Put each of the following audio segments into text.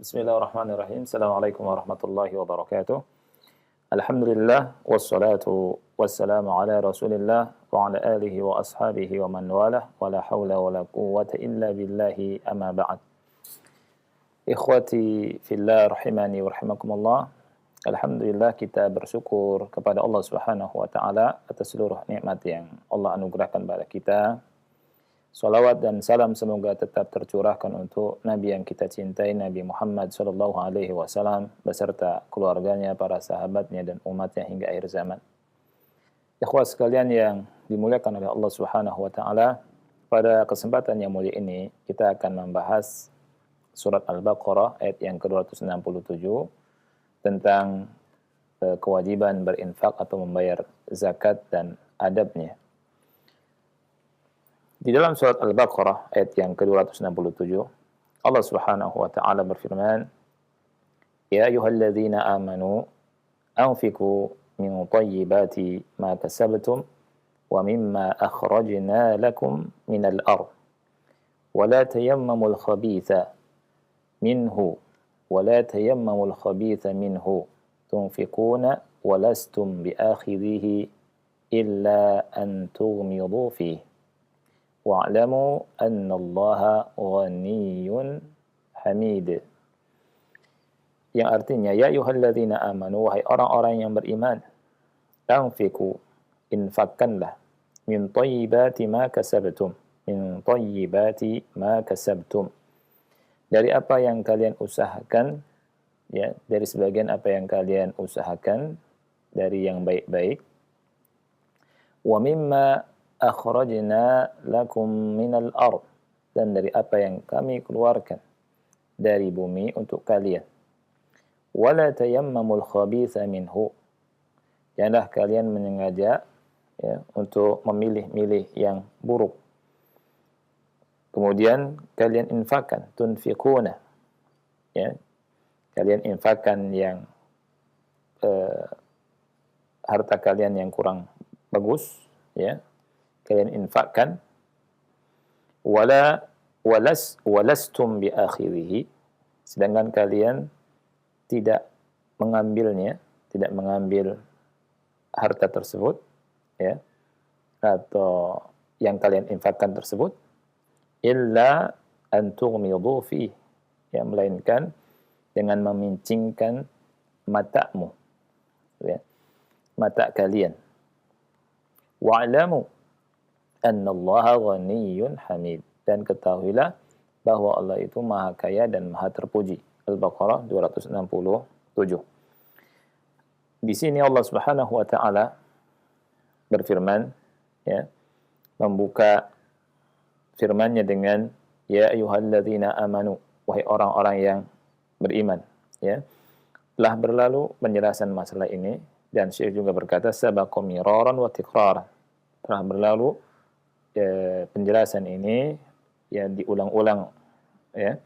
Bismillahirrahmanirrahim. Assalamualaikum warahmatullahi wabarakatuh. Alhamdulillah wassalatu wassalamu ala Rasulillah wa ala alihi wa ashabihi wa man walah wa la haula wa la quwwata illa billahi amma ba'd. Ikhwati fillah rahimani wa rahimakumullah. Alhamdulillah kita bersyukur kepada Allah Subhanahu wa taala atas seluruh nikmat yang Allah anugerahkan kepada kita. Salawat dan salam semoga tetap tercurahkan untuk Nabi yang kita cintai, Nabi Muhammad sallallahu alaihi wasallam beserta keluarganya, para sahabatnya dan umatnya hingga akhir zaman. Ikhwah sekalian yang dimuliakan oleh Allah Subhanahu wa taala, pada kesempatan yang mulia ini kita akan membahas surat Al-Baqarah ayat yang ke-267 tentang kewajiban berinfak atau membayar zakat dan adabnya. Di dalam surat Al-Baqarah ayat yang ke-267, Allah Subhanahu wa taala berfirman, "Ya ayyuhalladzina amanu anfiqu min thayyibati ma kasabtum wa mimma akhrajna lakum minal ardh wa la tayammamul khabitha minhu tunfiquna wa lastum biakhidhihi illa an tughmidu fihi. Wa'lamu annallaha ghaniyyun hamid." Yang artinya, ya ayyuhalladzina amanu, wahai orang-orang yang beriman, anfiqu, infakkanlah, min thayyibati ma kasabtum, dari apa yang kalian usahakan, ya, dari sebagian apa yang kalian usahakan dari yang baik-baik. Wa mimma akhrajna lakum minal ardh, dan dari apa yang kami keluarkan dari bumi untuk kalian. Wala tayammamul khabitha minhu, janganlah kalian menyengaja, ya, untuk memilih-milih yang buruk. Kemudian kalian infakkan, tunfiquna, ya, kalian infakkan yang harta kalian yang kurang bagus, ya, kalian infakkan, walastum biakhirihi, sedangkan kalian tidak mengambil harta tersebut, ya, atau yang kalian infakkan tersebut, illa an tughmidu fihi, ya, melainkan dengan memincingkan matamu, ya, mata kalian. Wa'lamu annallaha ghaniyyun hamid, dan ketahuilah bahwa Allah itu maha kaya dan maha terpuji. Al-Baqarah 267. Di sini Allah Subhanahu wa taala berfirman, ya, membuka firman-Nya dengan ya ayyuhalladzina amanu, wahai orang-orang yang beriman, ya. Telah berlalu penjelasan masalah ini, dan Syekh juga berkata sabaqa miraran wa tikraran, telah berlalu penjelasan ini, ya, diulang-ulang, ya,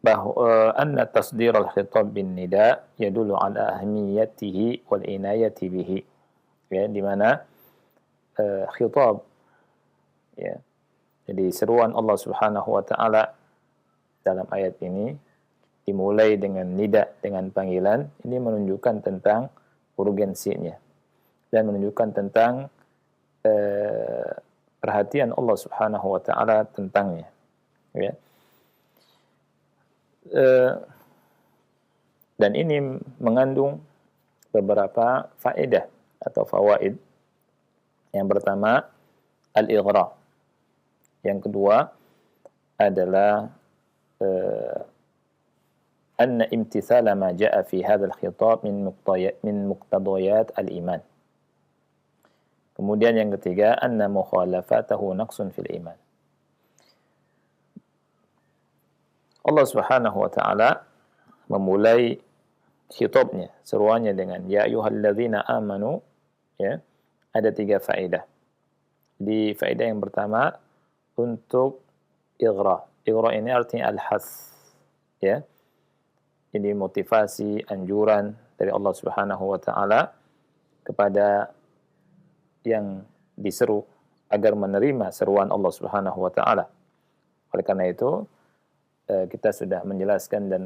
bahwa anna tasdir al-khitab bin nida yadullu ala ahmiyatihi wal inayati bihi, ya, di mana khitab, ya, jadi seruan Allah Subhanahu wa taala dalam ayat ini dimulai dengan nida, dengan panggilan, ini menunjukkan tentang urgensinya dan menunjukkan tentang perhatian Allah Subhanahu wa taala tentangnya, ya. Dan ini mengandung beberapa faedah atau fawaid. Yang pertama, al-ighra. Yang kedua adalah anna imtithala ma jaa fi hadzal khitab min muqtadayat al-iman. Kemudian yang ketiga, anna mukhalafatahu naqsun fil iman. Allah Subhanahu wa taala memulai khitabnya, seruannya dengan ya ayyuhalladzina amanu, ya. Ada 3 faedah. Di faedah yang pertama untuk ighra. Ighra ini artinya al-has, ya. Ini motivasi, anjuran dari Allah Subhanahu wa taala kepada yang diseru agar menerima seruan Allah Subhanahu wa taala. Oleh karena itu, kita sudah menjelaskan dan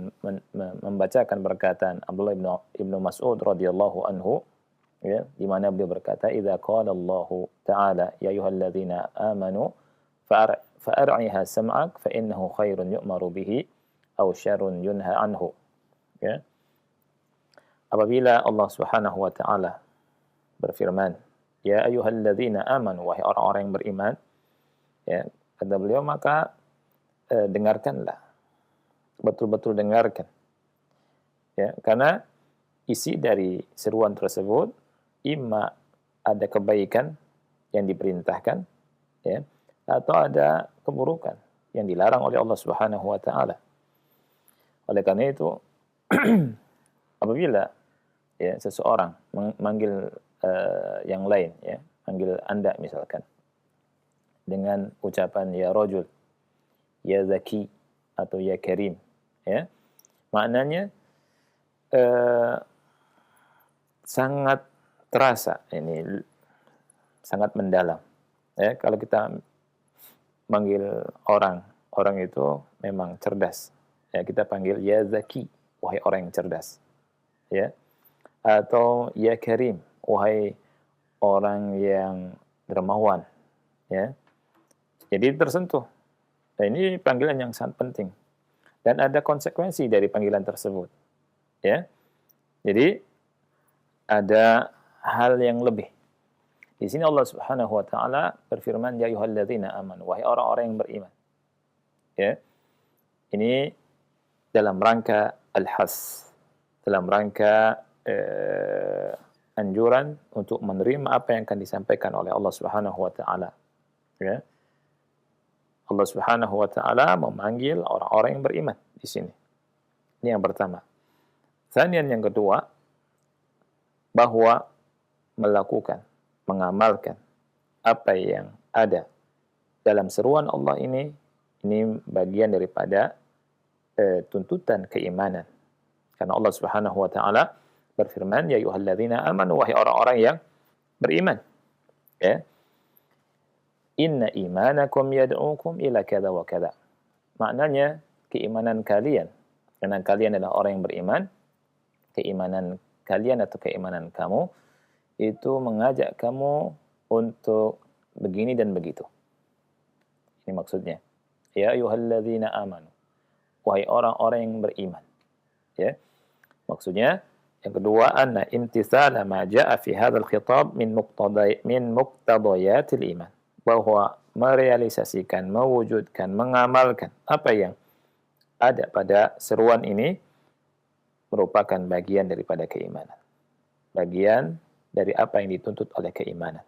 membacakan perkataan Abdullah ibnu Mas'ud radhiyallahu anhu, ya, di mana beliau berkata, "Idza qala Allahu ta'ala ya ayyuhalladzina amanu fa'ar'iha sam'ak fa innahu khairun yu'maru bihi aw syarrun yunha anhu." Ya. Apabila Allah Subhanahu wa taala berfirman, "Ya ayyuhalladzina amanu," wahai orang-orang yang beriman, ya, kata beliau, maka dengarkanlah, betul-betul dengarkan, ya, karena isi dari seruan tersebut imma ada kebaikan yang diperintahkan, ya, atau ada keburukan yang dilarang oleh Allah Subhanahu wa taala. Oleh karena itu apabila, ya, seseorang manggil yang lain, ya, manggil Anda misalkan dengan ucapan ya rajul, ya zaki, atau ya karim, ya, maknanya sangat terasa, ini sangat mendalam, ya. Kalau kita manggil orang itu memang cerdas, ya, kita panggil ya zaki, wahai orang yang cerdas, ya, atau ya karim, wahai orang yang dermawan, ya. Jadi tersentuh. Nah, ini panggilan yang sangat penting dan ada konsekuensi dari panggilan tersebut, ya. Jadi ada hal yang lebih. Di sini Allah Subhanahu wa taala berfirman, ya ayyuhalladzina amanu, wahai orang-orang yang beriman. Ya. Ini dalam rangka al-has, dalam rangka anjuran untuk menerima apa yang akan disampaikan oleh Allah Subhanahu wa taala. Ya. Allah Subhanahu wa taala memanggil orang-orang yang beriman di sini. Ini yang pertama. Tsaniyan, yang kedua, bahwa melakukan, mengamalkan apa yang ada dalam seruan Allah ini bagian daripada tuntutan keimanan. Karena Allah Subhanahu wa taala berfirman, ya ayyuhalladzina amanu, wahai orang-orang yang beriman. Ya. Inna imanakum yad'ukum ila kada wa kada. Maknanya keimanan kalian, karena kalian adalah orang yang beriman, keimanan kalian atau keimanan kamu itu mengajak kamu untuk begini dan begitu. Ini maksudnya. Ya ayyuhalladzina amanu, wahai orang-orang yang beriman. Ya. Maksudnya yang kedua, anna imtithala ma jaa fi hadzal khitab min muqtadayatil iman. Bahwa merealisasikan, mewujudkan, mengamalkan apa yang ada pada seruan ini merupakan bagian daripada keimanan. Bagian dari apa yang dituntut oleh keimanan.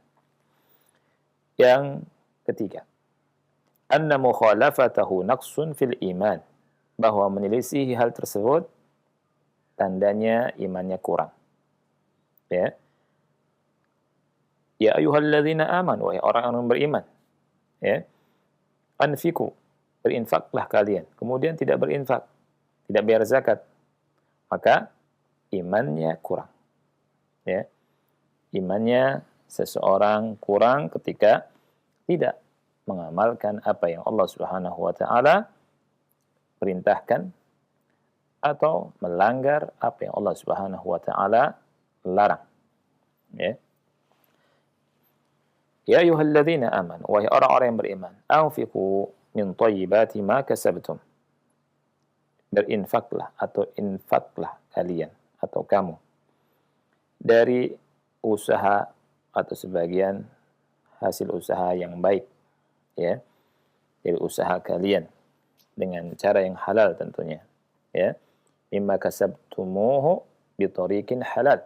Yang ketiga, anna mukhalafatahu naqsun fil iman. Bahwa menyelisihi hal tersebut tandanya imannya kurang. Ya. Ya ayyuhalladzina amanu, wahai orang-orang yang beriman. Ya. Anfiku, berinfaklah kalian. Kemudian tidak berinfak, tidak bayar zakat. Maka imannya kurang. Ya. Imannya seseorang kurang ketika tidak mengamalkan apa yang Allah Subhanahu wa taala perintahkan atau melanggar apa yang Allah Subhanahu wa taala larang. Ya. Ya ayyuhalladzina amanu, wahai orang-orang yang beriman, anfiqu min thayyibati ma kasabtum. Berinfaklah atau infaklah kalian atau kamu dari usaha atau sebagian hasil usaha yang baik, ya. Dari usaha kalian dengan cara yang halal tentunya, ya. Mimma kasabtumuhu bi tariqin halal.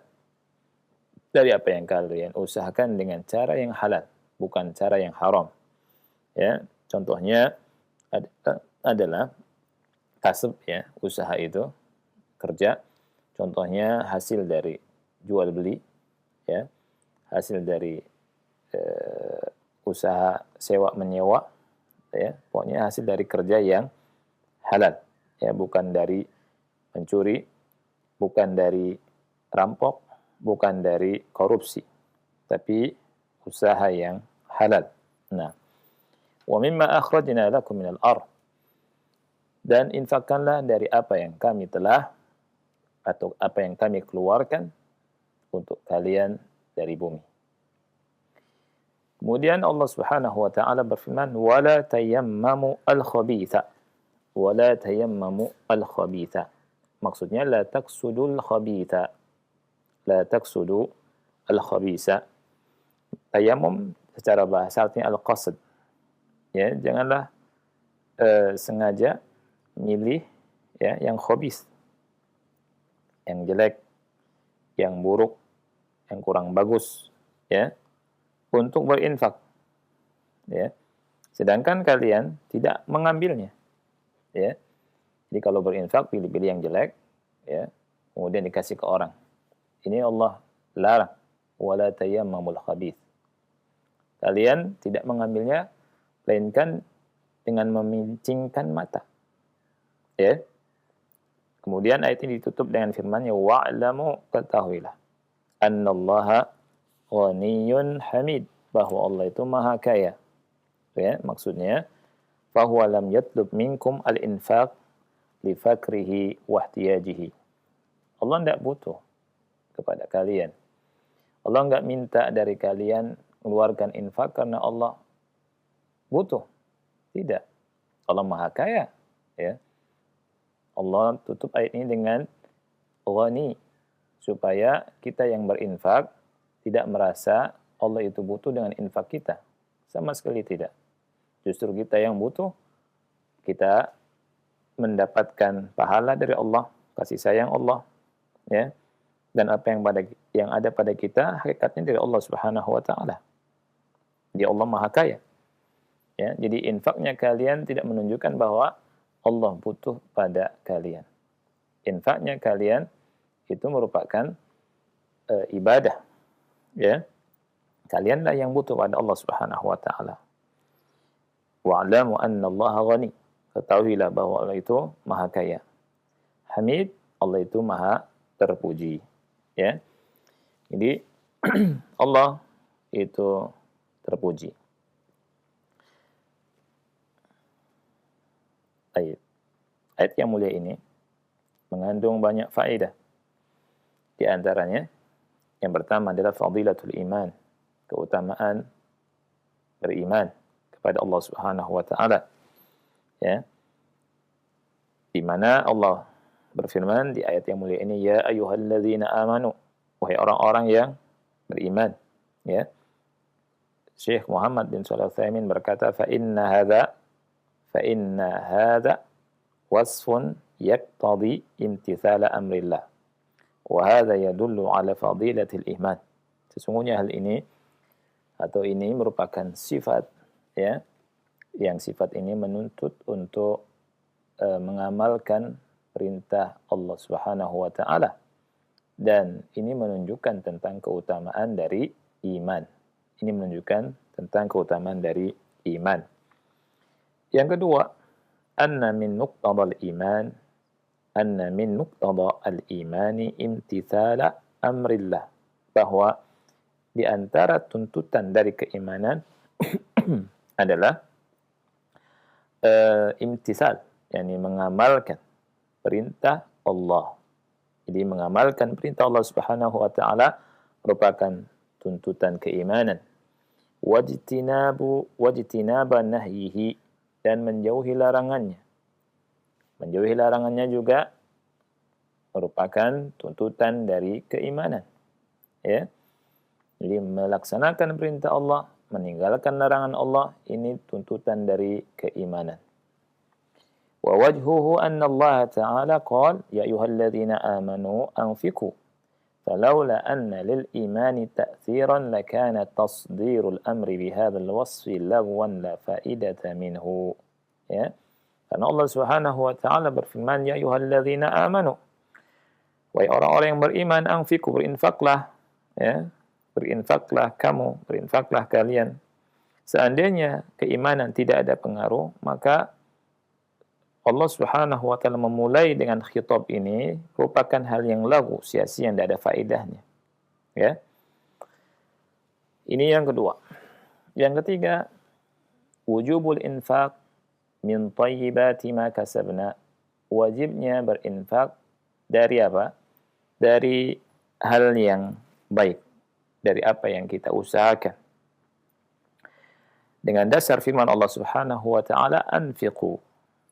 Dari apa yang kalian usahakan dengan cara yang halal, bukan cara yang haram. Ya, contohnya adalah kasab, ya, usaha itu kerja. Contohnya hasil dari jual beli, ya, hasil dari usaha sewa menyewa, ya, pokoknya hasil dari kerja yang halal, ya, bukan dari mencuri, bukan dari rampok, bukan dari korupsi, tapi usaha yang halal. Nah, wa mimma akhrajna lakum minal ardh, Dan infakkanlah dari apa yang kami telah atau apa yang kami keluarkan untuk kalian dari bumi. Kemudian Allah Subhanahu wa taala berfirman, "Wala tayammamu al-khabitha." Wala tayammamu al-khabitha. Maksudnya la taqsudul khabitha. La taqsudu al-khabitha. Tayammum secara bahasa artinya al-qasd. Ya, janganlah sengaja milih ya yang khabith, yang jelek, yang buruk, yang kurang bagus, ya, untuk berinfak, ya. Sedangkan kalian tidak mengambilnya, ya. Jadi kalau berinfak pilih-pilih yang jelek, ya, kemudian dikasih ke orang. Ini Allah larang, wala tayammamul khabith. Kalian tidak mengambilnya melainkan dengan memincingkan mata. Ya. Kemudian ayat ini ditutup dengan firman-Nya, wa'lamu, ketahuilah annallaha ghaniyyun hamid, bahwa Allah itu maha kaya. Ya, maksudnya fahuwa lam yatlub minkum al-infaq li fakrihi wa ihtiyajihi. Allah tidak butuh kepada kalian. Allah enggak minta dari kalian mengeluarkan infak karena Allah butuh. Tidak. Allah maha kaya. Ya. Allah tutup ayat ini dengan ghani, supaya kita yang berinfak tidak merasa Allah itu butuh dengan infak kita. Sama sekali tidak. Justru kita yang butuh, kita mendapatkan pahala dari Allah, kasih sayang Allah, ya. Dan apa yang ada pada kita hakikatnya dari Allah Subhanahu wa taala. Dia Allah maha kaya. Ya, jadi infaknya kalian tidak menunjukkan bahwa Allah butuh pada kalian. Infaknya kalian itu merupakan ibadah. Ya. Kalianlah yang butuh pada Allah Subhanahu wa taala. Wa'lamu anna Allaha ghani. Ketahuilah bahwa Allah itu maha kaya. Hamid, Allah itu maha terpuji. Ya. Jadi Allah itu terpuji. Ayat yang mulia ini mengandung banyak faedah. Di antaranya, yang pertama adalah fadilatul iman, keutamaan beriman kepada Allah Subhanahu wa taala. Ya. Di mana Allah berfirman di ayat yang mulia ini, ya ayyuhalladzina amanu, wahai orang-orang yang beriman. Ya. Syekh Muhammad bin Shalih Al-Utsaimin berkata, fa inna hadza wasfun yaqtadi imtithala amrillah. Wa hadza yadullu ala fadilatil iman. Sesungguhnya hal ini atau ini merupakan sifat, ya, yang sifat ini menuntut untuk mengamalkan perintah Allah Subhanahu wa taala, dan ini menunjukkan tentang keutamaan dari iman. Ini menunjukkan tentang keutamaan dari iman. Yang kedua, anna min nuqtadal al-imani imtithala amrillah, bahwa di antara tuntutan dari keimanan adalah imtithal, yakni mengamalkan perintah Allah. Jadi mengamalkan perintah Allah Subhanahu wa taala merupakan tuntutan keimanan. Wajtinaba nahyihi, dan menjauhi larangannya. Menjauhi larangannya juga merupakan tuntutan dari keimanan. Ya. Jadi melaksanakan perintah Allah, meninggalkan larangan Allah, ini tuntutan dari keimanan. Wa wajhuhu anna Allah Ta'ala qala ya ayyuhalladzina amanu anfiqu falawla anna lil imani ta'thiran lakana tasdirul amri bihadzal wasfi lagwan la faidata minhu. Ya. Karena Allah Subhanahu wa taala berfirman, ya ayyuhalladzina amanu, wahai orang-orang yang beriman, anfiqu, berinfaklah, ya. Berinfaklah kamu, berinfaklah kalian. Seandainya keimanan tidak ada pengaruh, maka Allah Subhanahu wa taala memulai dengan khitab ini merupakan hal yang lagu, sia-sia, yang tidak ada faedahnya. Ya. Ini yang kedua. Yang ketiga, wujubul infaq min thayyibati ma kasabna. Wajibnya berinfak dari apa? Dari hal yang baik, dari apa yang kita usahakan. Dengan dasar firman Allah Subhanahu wa taala, anfiqu,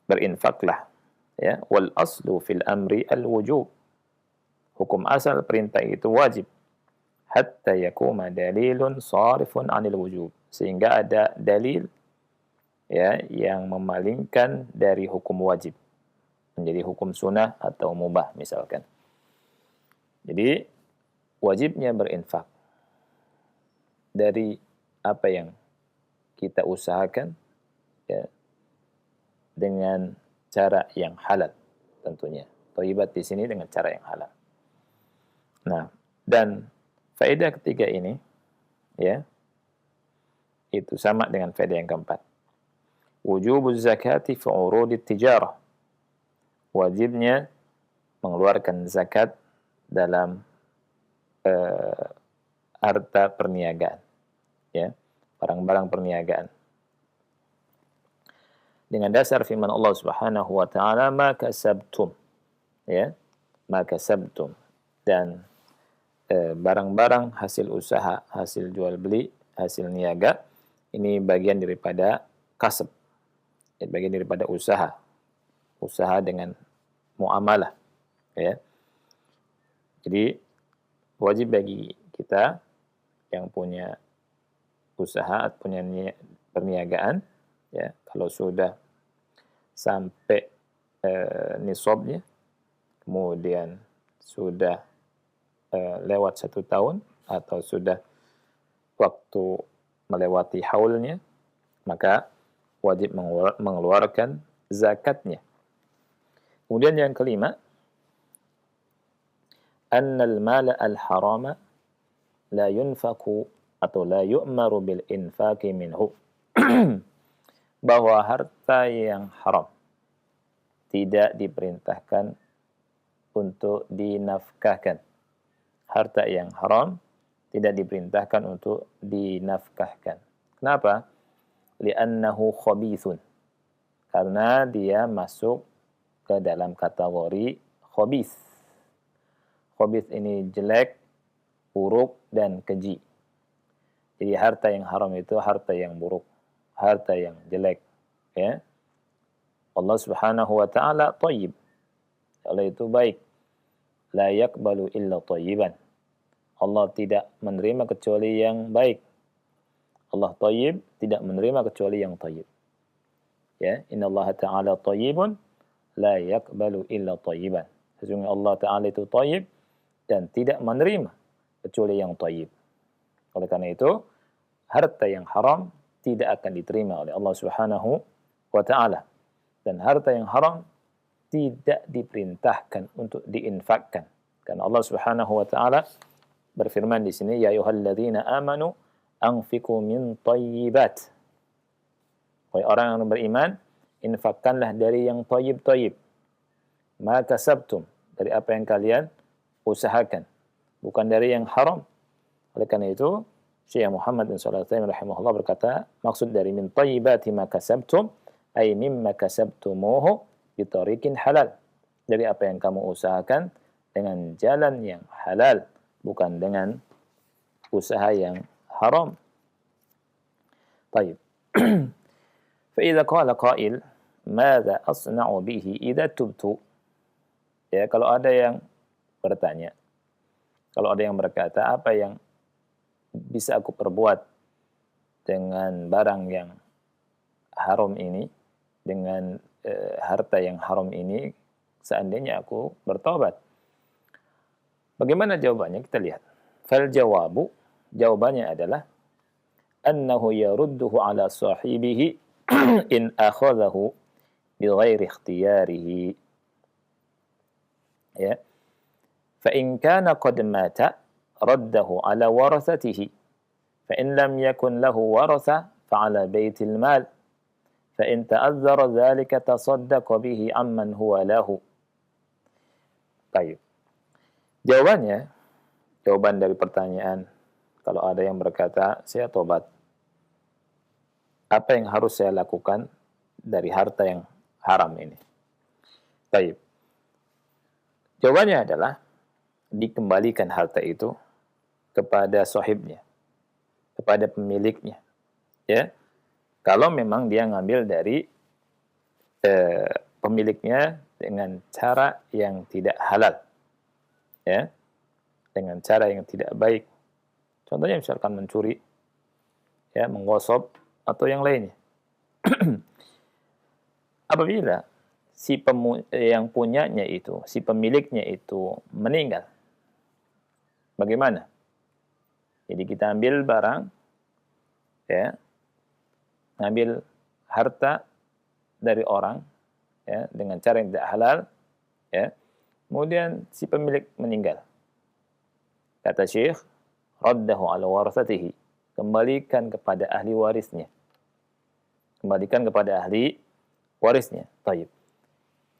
berinfaklah, ya. Wal aslu fil amri al wujub. Hukum asal perintah itu wajib. Hatta yakuma dalilun sarifun anil wujub, sehingga ada dalil, ya, yang memalingkan dari hukum wajib menjadi hukum sunnah atau mubah misalkan. Jadi wajibnya berinfak dari apa yang kita usahakan, ya, dengan cara yang halal tentunya. Thayyibat di sini dengan cara yang halal. Nah, dan faedah ketiga ini, ya, itu sama dengan faedah yang keempat. Wujubuz zakati fi urudit tijarah. Wajibnya mengeluarkan zakat dalam harta perniagaan, ya, barang-barang perniagaan. Dengan dasar firman Allah Subhanahu wa taala, ma kasabtum, ya, ma kasabtum, dan barang-barang hasil usaha, hasil jual beli, hasil niaga, ini bagian daripada kasab, ya, bagian daripada usaha dengan muamalah, ya. Jadi wajib bagi kita yang punya usaha, punya perniagaan, ya, kalau sudah sampai nisabnya, kemudian sudah lewat 1 tahun atau sudah waktu melewati haulnya, maka wajib mengeluarkan zakatnya. Kemudian yang kelima, annal mala al-harama la yunfaku atau la yu'maru bil infaki minhu. Bahwa harta yang haram tidak diperintahkan untuk dinafkahkan. Harta yang haram tidak diperintahkan untuk dinafkahkan. Kenapa? Li'annahu khabithun. Karena dia masuk ke dalam kategori khabith. Khabith ini jelek, buruk, dan keji. Jadi harta yang haram itu harta yang buruk, harta yang jelek, ya. Allah Subhanahu wa taala thayyib. Allah itu baik. La yaqbalu illa thayyiban. Allah tidak menerima kecuali yang baik. Allah thayyib, tidak menerima kecuali yang thayyib. Ya, innallaha ta'ala thayyibun la yaqbalu illa thayyiban. Sesungguhnya Allah taala itu thayyib dan tidak menerima kecuali yang thayyib. Oleh karena itu, harta yang haram tidak akan diterima oleh Allah Subhanahu wa taala. Dan harta yang haram tidak diperintahkan untuk diinfakkan. Karena Allah Subhanahu wa taala berfirman di sini, ya ayyuhalladzina amanu anfiqu min thayyibat. Wahai orang yang beriman, infakkanlah dari yang thayyib-thayyib. Ma kasabtum, dari apa yang kalian usahakan, bukan dari yang haram. Oleh karena itu, Syekh Muhammad bin Shalih Al-Utsaimin rahimahullah berkata, maksud dari min thayyibati ma kasabtum ay mimma kasabtumuhu bi tariqin halal. Dari apa yang kamu usahakan dengan jalan yang halal, bukan dengan usaha yang haram. Baik. Fa idza qala qail, madza asna'u bihi idza tubtu? Ya, kalau ada yang bertanya, kalau ada yang berkata, apa yang bisa aku perbuat dengan barang yang haram ini, dengan harta yang haram ini, seandainya aku bertobat? Bagaimana jawabannya? Kita lihat. Fal jawabu, jawabannya adalah annahu yarudduhu ala sahibihi in akhadahu bighairi ikhtiyarihi. Ya. Fa in kana qad mata raddahu ala warathatihi. Fa in lam yakun lahu waratha fa ala baitil mal. Fa in ta'azzara dhalika tasaddaqa bihi amman huwa lahu. Baik. Jawabannya, jawaban dari pertanyaan, kalau ada yang berkata, saya tobat, apa yang harus saya lakukan dari harta yang haram ini. Baik. Jawabannya adalah dikembalikan harta itu kepada sahibnya, kepada pemiliknya. Ya, kalau memang dia ngambil dari pemiliknya dengan cara yang tidak halal, ya, dengan cara yang tidak baik. Contohnya misalkan mencuri, ya, menggosok atau yang lainnya. Apabila yang punyanya itu, si pemiliknya itu meninggal, bagaimana? Jadi kita ambil barang, ya, ngambil harta dari orang, ya, dengan cara yang tidak halal, ya, kemudian si pemilik meninggal. Kata Syekh, raddahu ala warasatihi, kembalikan kepada ahli warisnya. Kembalikan kepada ahli warisnya. Taib.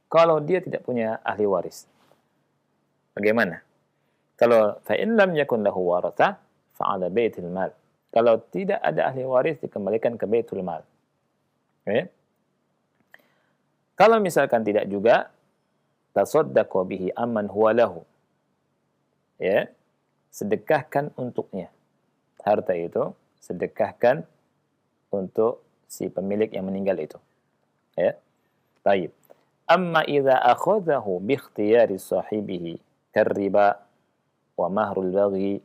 Kalau dia tidak punya ahli waris, bagaimana? Kalau fa'in lam yakun lahu warasah, fa'ala baitul mal. Kalau tidak ada ahli waris, dikembalikan ke baitul mal. Okay? Kalau misalkan tidak juga, tasaddaqu bihi amman huwa lahu. Ya, sedekahkan untuknya. Harta itu sedekahkan untuk si pemilik yang meninggal itu. Ya. Baik. Amma idza akhadhahu bi ikhtiyari sahibihi karriba wa mahrul baghi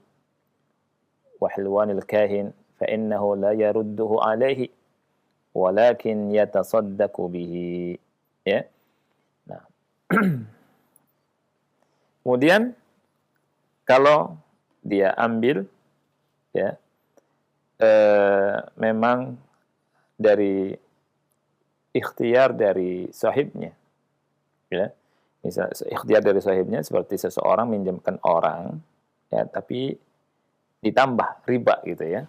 wa hilwanil kahin fa innahu la yarudduhu alayhi walakin yatasaddaqu bihi. Ya. Nah. Kemudian kalau dia ambil, ya, memang dari ikhtiar dari sahibnya, ya, misal ikhtiar dari sahibnya seperti seseorang minjamkan orang, ya, tapi ditambah riba gitu, ya,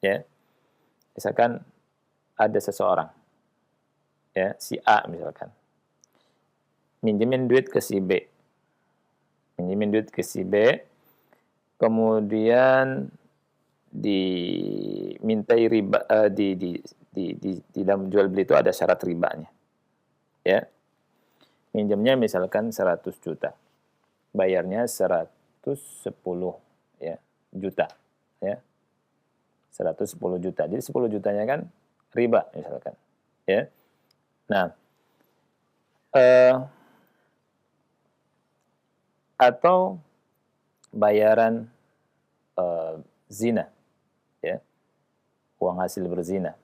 ya, misalkan ada seseorang, ya, si A misalkan minjemin duit ke si B, kemudian dimintai riba, di dalam jual beli itu ada syarat ribanya, ya. Minjamnya misalkan 100 juta, bayarnya 110, ya, juta, ya, 110 juta. Jadi 10 jutanya kan riba misalkan, ya. Nah, atau bayaran zina, ya, uang hasil berzina,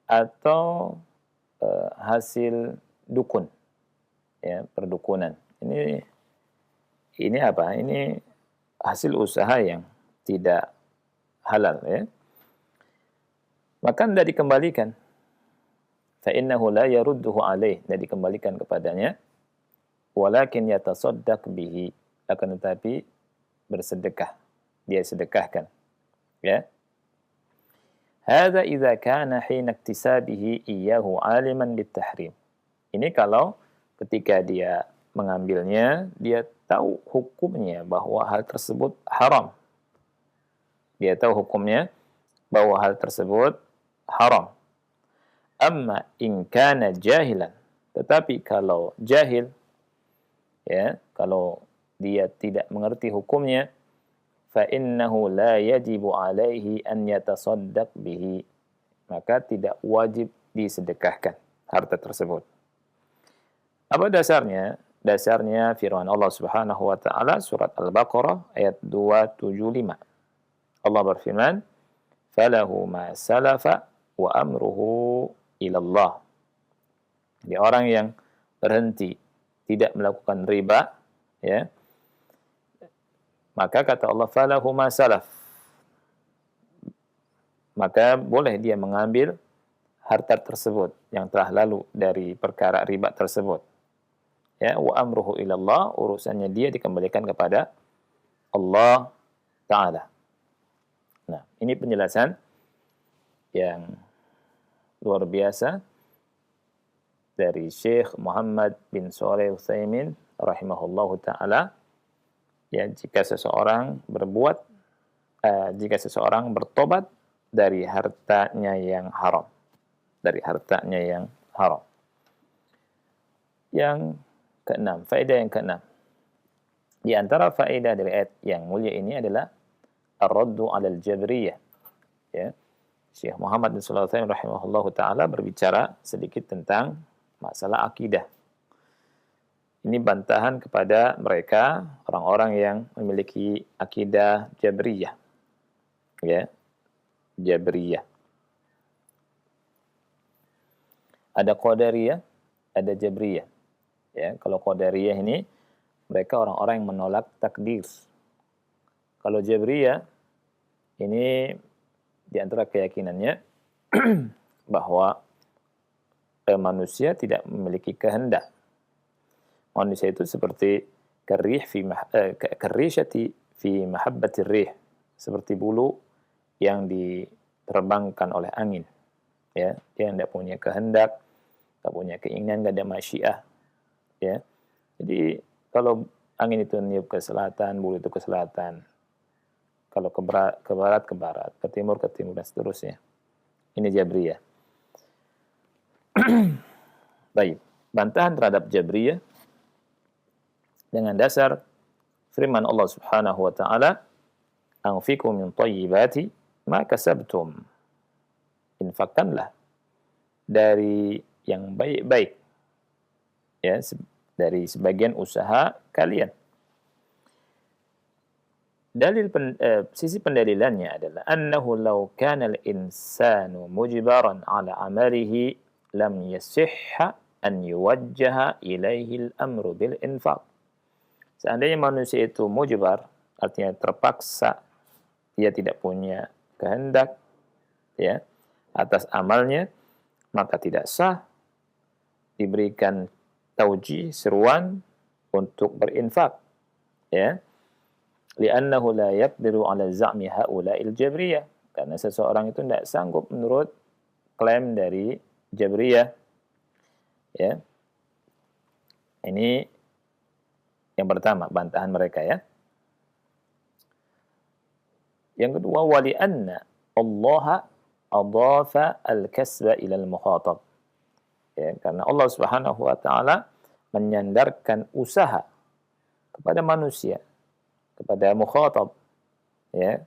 atau hasil dukun, ya, perdukunan. Ini apa? Ini hasil usaha yang tidak halal, ya. Maka tidak dikembalikan. Fa innahu la yarudduhu alaih, tidak dikembalikan kepadanya. Walakin yatasaddaq bihi, akan tetapi bersedekah, dia sedekahkan, ya. Hadza idza kana hina iktisabihi iyyahu aliman bitahrim. Ini kalau ketika dia mengambilnya, dia tahu hukumnya bahwa hal tersebut haram. Dia tahu hukumnya bahwa hal tersebut haram. Amma in kana jahilan, tetapi kalau jahil, ya, kalau dia tidak mengerti hukumnya, fa innahu la yajibu alaihi an yatasaddaq bihi, maka tidak wajib disedekahkan harta tersebut. Apa dasarnya? Dasarnya firman Allah Subhanahu wa taala surat Al-Baqarah ayat 275. Allah berfirman, "Falahu ma salafa wa amruhu ila Allah." Dia orang yang berhenti, tidak melakukan riba, ya, maka kata Allah, falahu ma salaf, maka boleh dia mengambil harta tersebut yang telah lalu dari perkara riba tersebut, ya, wa amruhu ilallah, urusannya dia dikembalikan kepada Allah Ta'ala. Nah, ini penjelasan yang luar biasa dari Syekh Muhammad bin Shalih Utsaimin rahimahullahu taala. Ya, jika seseorang bertobat dari hartanya yang haram, dari hartanya yang haram. Yang keenam, faedah yang keenam. Di antara faedah dari ayat yang mulia ini adalah ar-raddu 'alal jabriyah. Ya. Syekh Muhammad bin Shalih Al-Utsaimin rahimahullahu taala berbicara sedikit tentang masalah akidah. Ini bantahan kepada mereka orang-orang yang memiliki akidah Jabriyah. Ya, Jabriyah. Ada Qadariyah, ada Jabriyah. Ya, kalau Qadariyah ini mereka orang-orang yang menolak takdir. Kalau Jabriyah ini di antara keyakinannya bahwa manusia tidak memiliki kehendak. Manusia itu seperti karishati fi mahabbatir rih, seperti bulu yang diterbangkan oleh angin. Ya, dia tidak punya kehendak, tidak punya keinginan, tidak ada masyiah. Ya, jadi kalau angin itu meniup ke selatan, bulu itu ke selatan. Kalau ke barat, ke timur, dan seterusnya. Ini Jabriyah. Baik, bantahan terhadap Jabriyah dengan dasar firman Allah Subhanahu wa taala, "Anfiqu min thayyibati ma kasabtum." Infakkanlah dari yang baik-baik, ya, dari sebagian usaha kalian. Sisi pendalilannya adalah annahu law kana al-insanu mujbaran ala amalihi lam yasihha an yuwajjaha ilaihi al-amru bil infaq. Seandainya manusia itu mujbar, artinya terpaksa, dia tidak punya kehendak, ya, atas amalnya, maka tidak sah diberikan tauji, seruan untuk berinfak, ya. Li'annahu la yaqdiru 'ala za'mi haula'il jabriyah, karena seseorang itu tidak sanggup menurut klaim dari Jabriyah, ya. Ini yang pertama, bantahan mereka, ya. Yang kedua, wali anna Allah adhafa al-kasba ila al-mukhatab. Ya, karena Allah Subhanahu wa taala menyandarkan usaha kepada manusia, kepada mukhatab, ya.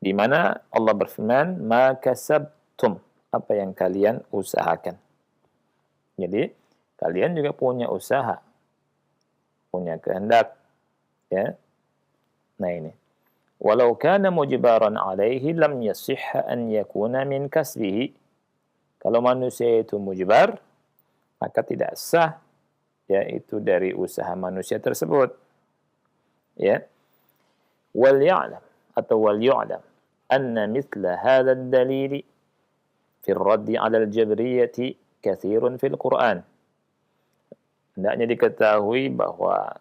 Di mana Allah berfirman, "Ma kasabtum," apa yang kalian usahakan. Jadi, kalian juga punya usaha, punya kehendak, ya. Nah ini. Walau kana mujbaran alaihi lam yasihha an yakuna min kasbihi. Kalau manusia itu mujbar, maka tidak sah, yaitu dari usaha manusia tersebut. Ya. Wal ya'lam atau wal yu'lam anna mithla hadha ad-dalil fi ar-radd 'ala al-jabriyyah katsirun fil Qur'an. Hendaknya diketahui bahwa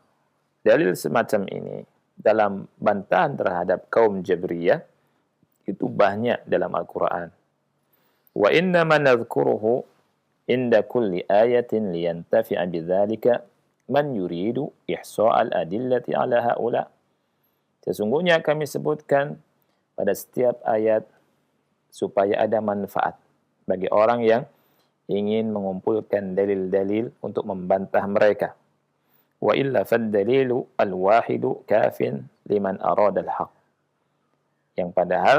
dalil semacam ini dalam bantahan terhadap kaum Jabriyah itu banyak dalam Al-Quran. Wa inna ma nadhkuruhu inda kulli ayatin liyantafi'a bidzalika man yuridu ihsa'al adillati ala haula. Sesungguhnya kami sebutkan pada setiap ayat supaya ada manfaat bagi orang yang ingin mengumpulkan dalil-dalil untuk membantah mereka. Wa illa fad-dalilu al-wahidu kafin liman arada al-haq. Yang padahal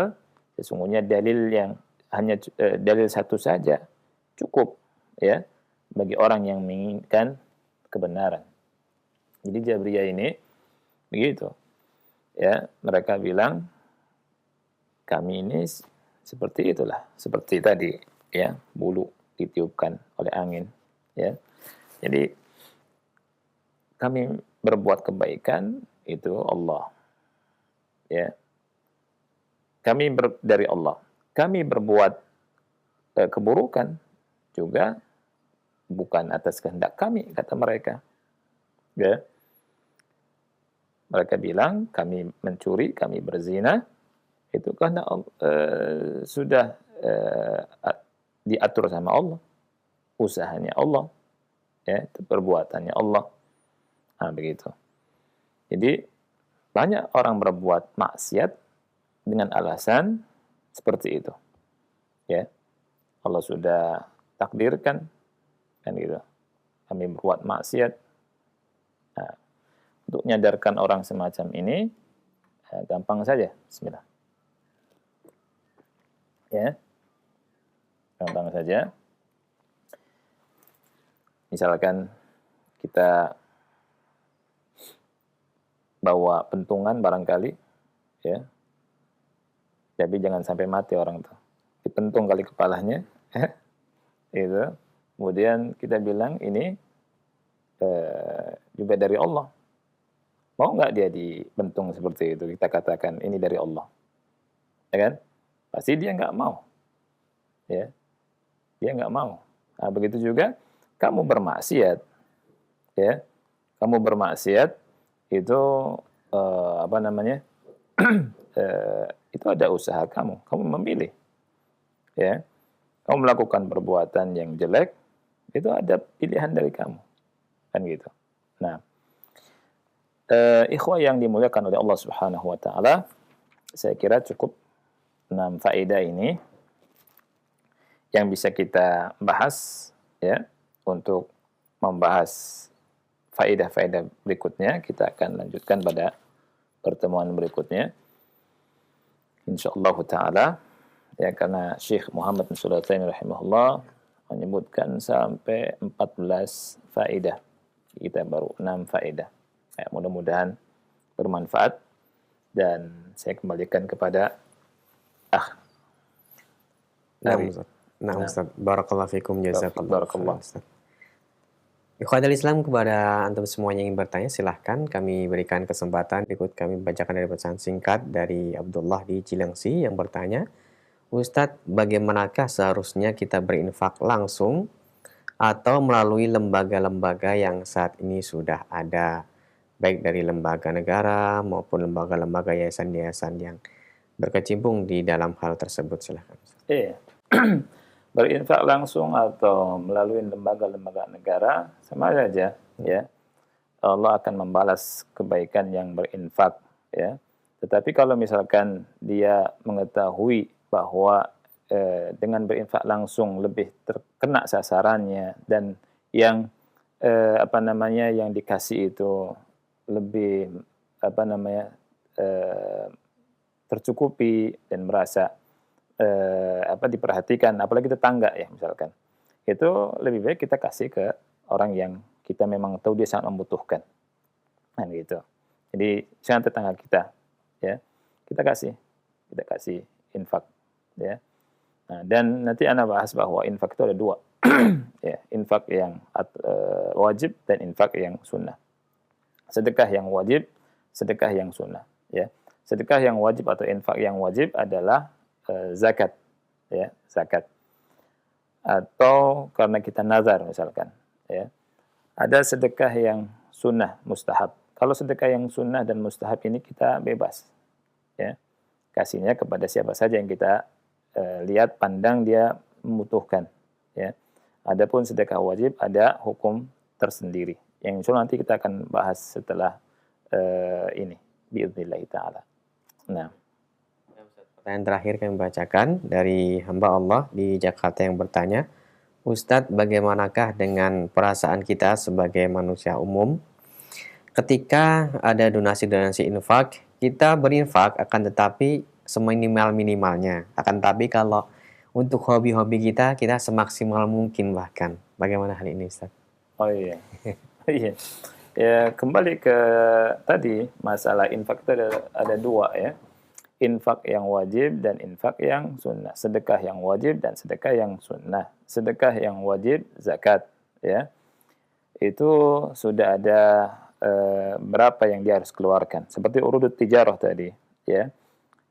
sesungguhnya dalil yang hanya dalil satu saja cukup, ya, bagi orang yang menginginkan kebenaran. Jadi Jabriyah ini begitu. Ya, mereka bilang kami ini seperti itulah, seperti tadi, ya, bulu ditiupkan oleh angin, ya. Jadi kami berbuat kebaikan itu Allah, ya. Kami dari Allah. Kami berbuat keburukan juga bukan atas kehendak kami, kata mereka. Ya. Mereka bilang kami mencuri, kami berzina, itu karena sudah diatur sama Allah, usahanya Allah, ya, itu perbuatannya Allah. Nah, begitu. Jadi banyak orang berbuat maksiat dengan alasan seperti itu, ya. Allah sudah takdirkan, kan gitu. Kami berbuat maksiat. Nah, untuk menyadarkan orang semacam ini, gampang saja. Bismillah. Ya, gampang saja. Misalkan kita bawa pentungan barangkali, ya, tapi jangan sampai mati orang tuh. Dipentung kali kepalanya, itu. Kemudian kita bilang ini juga dari Allah. Mau nggak dia dipentung seperti itu? Kita katakan ini dari Allah, ya kan? Pasti dia nggak mau, ya. Dia nggak mau. Nah, begitu juga kamu bermaksiat, ya. Kamu bermaksiat itu apa namanya? Itu ada usaha kamu. Kamu memilih, ya. Kamu melakukan perbuatan yang jelek, itu ada pilihan dari kamu, kan gitu. Nah, ikhwah yang dimuliakan oleh Allah Subhanahu wa taala, saya kira cukup 6 faedah ini yang bisa kita bahas, ya. Untuk membahas faedah-faedah berikutnya kita akan lanjutkan pada pertemuan berikutnya. Insyaallah taala, ya, karena Syekh Muhammad bin Shalih Al-Utsaimin rahimahullah menyebutkan sampai 14 faedah. Kita baru 6 faedah. Ya, mudah-mudahan bermanfaat dan saya kembalikan kepada Nah, dari Ustaz. Nah, Ustaz. Barakallahu fikum, jazakallahu Barakallah. khairan, Ustaz. Ikhwatul Islam, kepada antum semuanya yang ingin bertanya, silahkan kami berikan kesempatan. Berikut kami bacakan dari pesan singkat dari Abdullah di Cilengsi yang bertanya, Ustadz, bagaimanakah seharusnya kita berinfak langsung atau melalui lembaga-lembaga yang saat ini sudah ada, baik dari lembaga negara maupun lembaga-lembaga yayasan-yayasan yang berkecimpung di dalam hal tersebut? Silahkan. Iya. Berinfak langsung atau melalui lembaga-lembaga negara sama saja, ya. Allah akan membalas kebaikan yang berinfak, ya. Tetapi kalau misalkan dia mengetahui bahwa dengan berinfak langsung lebih terkena sasarannya dan yang apa namanya yang dikasih itu lebih apa namanya tercukupi dan merasa diperhatikan, apalagi tetangga ya misalkan. Itu lebih baik kita kasih ke orang yang kita memang tahu dia sangat membutuhkan. Kan gitu. Jadi misalnya tetangga kita, ya, kita kasih infak, ya. Nah, dan nanti ana bahas bahwa infak itu ada dua, ya, infak yang wajib dan infak yang sunnah. Sedekah yang wajib, sedekah yang sunnah, ya. Sedekah yang wajib atau infak yang wajib adalah zakat, ya, zakat. Atau karena kita nazar misalkan, ya. Ada sedekah yang sunnah, mustahab. Kalau sedekah yang sunnah dan mustahab ini kita bebas, ya. Kasihnya kepada siapa saja yang kita lihat, pandang dia membutuhkan, ya. Adapun sedekah wajib ada hukum tersendiri. Yang insya Allah nanti kita akan bahas setelah ini, biidznillah ta'ala. Nah. Pertanyaan terakhir kami bacakan dari hamba Allah di Jakarta yang bertanya, Ustadz, bagaimanakah dengan perasaan kita sebagai manusia umum? Ketika ada donasi-donasi infak, kita berinfak akan tetapi seminimal-minimalnya. Akan tetapi kalau untuk hobi-hobi kita semaksimal mungkin bahkan. Bagaimana hal ini, Ustadz? Oh iya. Iya. Ya, kembali ke tadi, masalah infak itu ada dua, ya. Infak yang wajib dan infak yang sunnah. Sedekah yang wajib dan sedekah yang sunnah. Sedekah yang wajib zakat, ya. Itu sudah ada berapa yang dia harus keluarkan. Seperti urudut tijarah tadi, ya.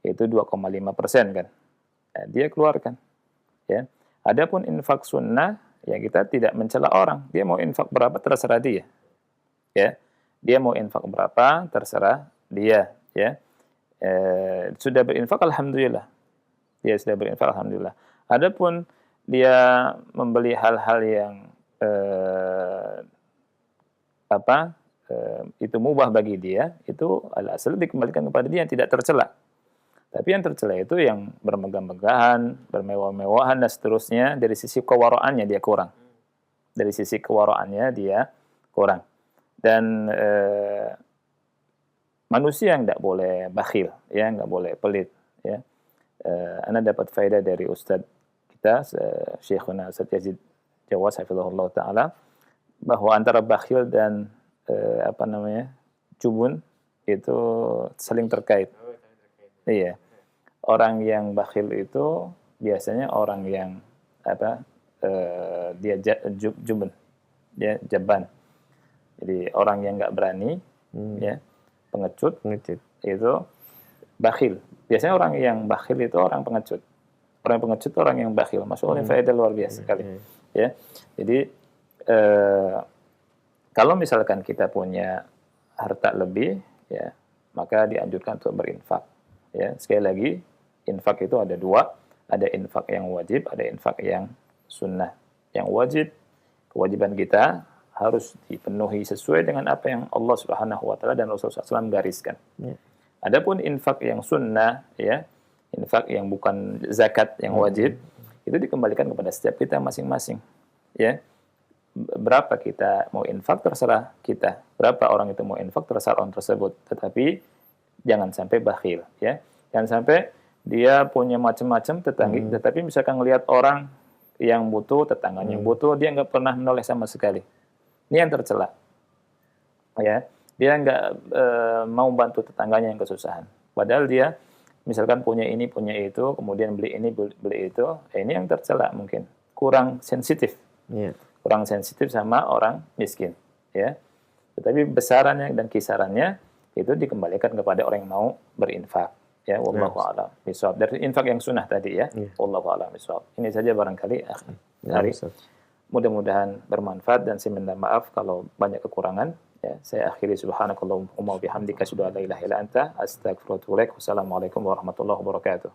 Itu 2,5% kan. Nah, dia keluarkan, ya. Adapun infak sunnah, ya kita tidak mencela orang. Dia mau infak berapa terserah dia. Ya. Dia mau infak berapa terserah dia, ya. Sudah berinfak alhamdulillah. Dia sudah berinfak alhamdulillah. Adapun dia membeli hal-hal yang itu mubah bagi dia, itu al-asal dikembalikan kepada dia yang tidak tercela. Tapi yang tercela itu yang bermegah-megahan, bermewah-mewahan dan seterusnya, dari sisi kewaraannya dia kurang. Dari sisi kewaraannya dia kurang. Dan manusia yang tidak boleh bakhil, ya, nggak boleh pelit, ya. Ana dapat faedah dari Ustadz kita, Syekhuna Ustadz Yazid Jawas, hafizahullah taala, bahwa antara bakhil dan jubun itu saling terkait. Iya. Orang yang bakhil itu biasanya orang yang dia jubun, dia jaban. Jadi orang yang nggak berani, ya, pengecut, itu bakhil. Biasanya orang yang bakhil itu orang pengecut. Orang pengecut orang yang bakhil. Masya Allah, faedah luar biasa sekali. Ya, jadi kalau misalkan kita punya harta lebih, ya, maka dianjurkan untuk berinfak. Ya, sekali lagi, infak itu ada dua, ada infak yang wajib, ada infak yang sunnah. Yang wajib, kewajiban kita harus dipenuhi sesuai dengan apa yang Allah Subhanahu wa taala dan Rasulullah SAW gariskan. Ya. Adapun infak yang sunnah, ya, infak yang bukan zakat yang wajib, itu dikembalikan kepada setiap kita masing-masing. Ya. Berapa kita mau infak terserah kita. Berapa orang itu mau infak terserah orang tersebut. Tetapi jangan sampai bakhil, ya. Jangan sampai dia punya macam-macam tetangga, tetapi misalkan ngelihat orang yang butuh, tetangganya yang butuh, dia nggak pernah menoleh sama sekali. Ini yang tercela. Ya, dia nggak mau bantu tetangganya yang kesusahan. Padahal dia misalkan punya ini, punya itu, kemudian beli ini, beli itu. Ini yang tercela mungkin. Kurang sensitif. Yeah. Kurang sensitif sama orang miskin, ya. Tetapi besarannya dan kisarannya itu dikembalikan kepada orang yang mau berinfak, ya. Wallahu a'lam bishawab. Dari infak yang sunnah tadi, ya. Wallahu a'lam bishawab. Ini saja barangkali hari. Mudah-mudahan bermanfaat dan saya minta maaf kalau banyak kekurangan. Ya, saya akhiri subhanakallahumma wa bihamdika asyhadu an la ilaha illa anta astaghfiruka wa atubu ilaik. Wassalamualaikum warahmatullahi wabarakatuh.